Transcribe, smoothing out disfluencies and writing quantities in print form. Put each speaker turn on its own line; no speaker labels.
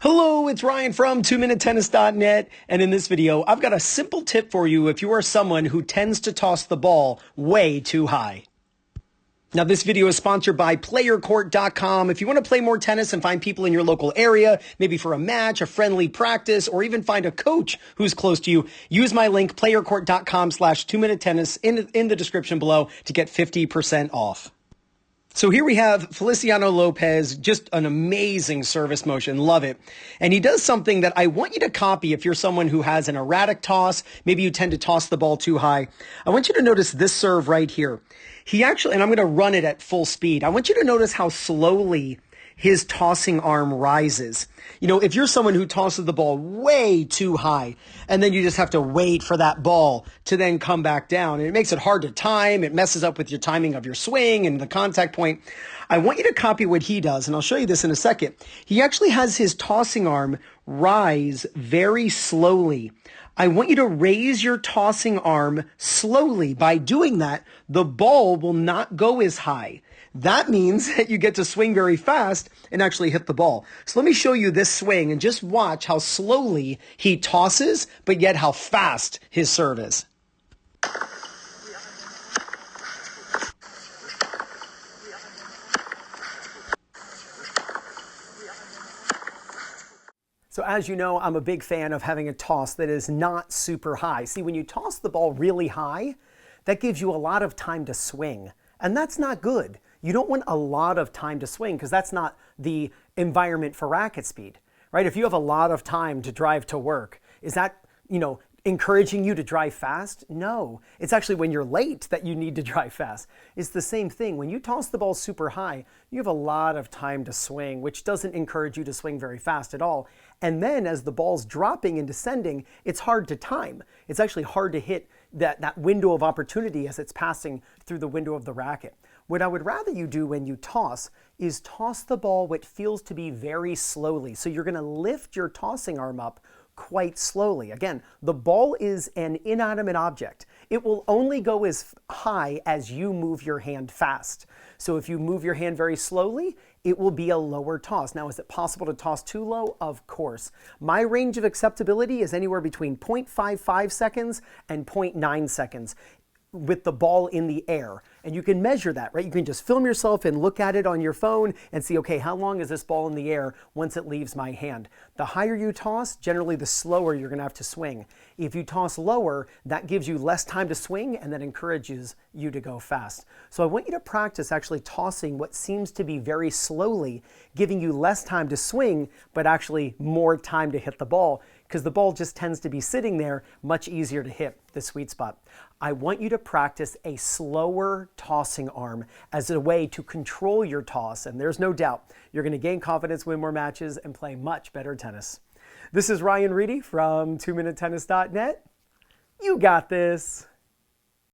Hello, it's Ryan from 2minutetennis.net, and in this video, I've got a simple tip for you if you are someone who tends to toss the ball way too high. Now, this video is sponsored by playercourt.com. If you want to play more tennis and find people in your local area, maybe for a match, a friendly practice, or even find a coach who's close to you, use my link, playercourt.com/2minutetennis in the description below to get 50% off. So here we have Feliciano Lopez, just an amazing service motion. Love it. And he does something that I want you to copy if you're someone who has an erratic toss. Maybe you tend to toss the ball too high. I want you to notice this serve right here. He actually, and I'm going to run it at full speed. I want you to notice how slowly his tossing arm rises. You know, if you're someone who tosses the ball way too high, and then you just have to wait for that ball to then come back down, and it makes it hard to time, it messes up with your timing of your swing and the contact point. I want you to copy what he does, and I'll show you this in a second. He actually has his tossing arm rise very slowly. I want you to raise your tossing arm slowly. By doing that, the ball will not go as high. That means that you get to swing very fast and actually hit the ball. So let me show you this swing and just watch how slowly he tosses, but yet how fast his serve is. So as you know, I'm a big fan of having a toss that is not super high. See, when you toss the ball really high, that gives you a lot of time to swing, and that's not good. You don't want a lot of time to swing because that's not the environment for racket speed, right? If you have a lot of time to drive to work, is that, encouraging you to drive fast? No, it's actually when you're late that you need to drive fast. It's the same thing. When you toss the ball super high, you have a lot of time to swing, which doesn't encourage you to swing very fast at all. And then as the ball's dropping and descending, it's hard to time. It's actually hard to hit that window of opportunity as it's passing through the window of the racket. What I would rather you do when you toss is toss the ball what feels to be very slowly. So you're going to lift your tossing arm up quite slowly. Again, the ball is an inanimate object. It will only go as high as you move your hand fast. So if you move your hand very slowly, it will be a lower toss. Now, is it possible to toss too low? Of course. My range of acceptability is anywhere between 0.55 seconds and 0.9 seconds with the ball in the air. And you can measure that, right? You can just film yourself and look at it on your phone and see, okay, how long is this ball in the air once it leaves my hand? The higher you toss, generally the slower you're gonna have to swing. If you toss lower, that gives you less time to swing and that encourages you to go fast. So I want you to practice actually tossing what seems to be very slowly, giving you less time to swing, but actually more time to hit the ball, because the ball just tends to be sitting there, much easier to hit the sweet spot. I want you to practice a slower tossing arm as a way to control your toss, and there's no doubt you're going to gain confidence, win more matches, and play much better tennis. This is Ryan Reedy from 2minutetennis.net. You got this.